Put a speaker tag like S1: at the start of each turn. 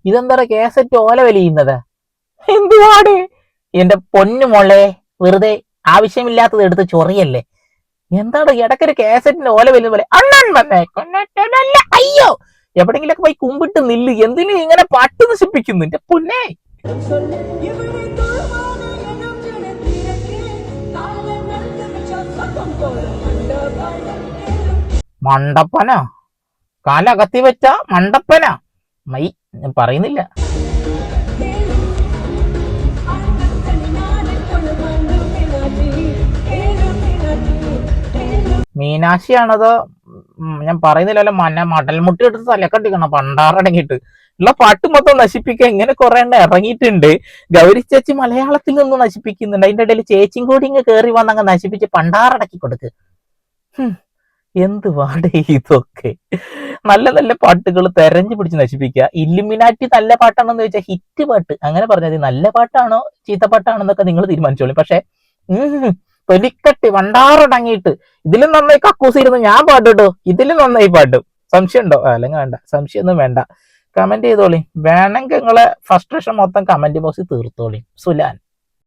S1: ഇതെന്താ കേസറ്റ് ഓല വലിയുന്നത്? എന്തുവാട്? എന്റെ പൊന്നു മോളെ, വെറുതെ ആവശ്യമില്ലാത്തത് എടുത്ത് ചൊറിയല്ലേ. എന്താണ് ഇടയ്ക്കൊരു കേസറ്റിന്റെ ഓല വലിയ പോലെ അണ്ണൻ വന്നേ കൊന്നല്ല. അയ്യോ, എവിടെങ്കിലൊക്കെ പോയി കുമ്പിട്ട് നില്ല്. എന്തിനും ഇങ്ങനെ പാട്ട് നശിപ്പിക്കുന്നു എന്റെ പൊന്നെ. മണ്ടപ്പനാ? കാലകത്തി വെച്ച മണ്ടപ്പനാ? മൈ, ഞാൻ പറയുന്നില്ല. മീനാക്ഷിയാണത്. ഞാൻ പറയുന്നില്ലല്ലോ. മടൽമുട്ടി എടുത്ത് തലക്കട്ടിക്കണം പണ്ടാറടങ്ങിയിട്ട്. ഉള്ള പാട്ട് മൊത്തം നശിപ്പിക്കുക. ഇങ്ങനെ കുറെ എണ്ണം ഇറങ്ങിയിട്ടുണ്ട്. ഗൗരി ചേച്ചി മലയാളത്തിൽ നിന്ന് നശിപ്പിക്കുന്നുണ്ട്. അതിന്റെ ഇടയിൽ ചേച്ചിയും കൂടി ഇങ്ങ് കയറി വന്നങ്ങ് നശിപ്പിച്ച് പണ്ടാറടക്കി കൊടുക്ക്. എന്ത് പാടേ ഇതൊക്കെ? നല്ല നല്ല പാട്ടുകൾ തെരഞ്ഞു പിടിച്ച് നശിപ്പിക്കുക. ഇല്ലുമിനാറ്റി നല്ല പാട്ടാണെന്ന് ചോദിച്ചാൽ ഹിറ്റ് പാട്ട് അങ്ങനെ പറഞ്ഞത്. നല്ല പാട്ടാണോ ചീത്തപ്പാട്ടാണോ എന്നൊക്കെ നിങ്ങൾ തീരുമാനിച്ചോളൂ. പക്ഷെ തൊലിക്കട്ടി വണ്ടാറടങ്ങിയിട്ട് ഇതിലും നന്നായി കക്കൂസിരുന്ന് ഞാൻ പാട്ടിട്ടോ, ഇതിലും നന്നായി പാട്ടും. സംശയം ഉണ്ടോ? അല്ലെങ്കിൽ വേണ്ട, സംശയമൊന്നും വേണ്ട. കമന്റ് ചെയ്തോളി. വേണമെങ്കിൽ നിങ്ങളെ ഫ്രസ്ട്രേഷൻ മൊത്തം കമന്റ് ബോക്സിൽ തീർത്തോളി. സുലാൻ.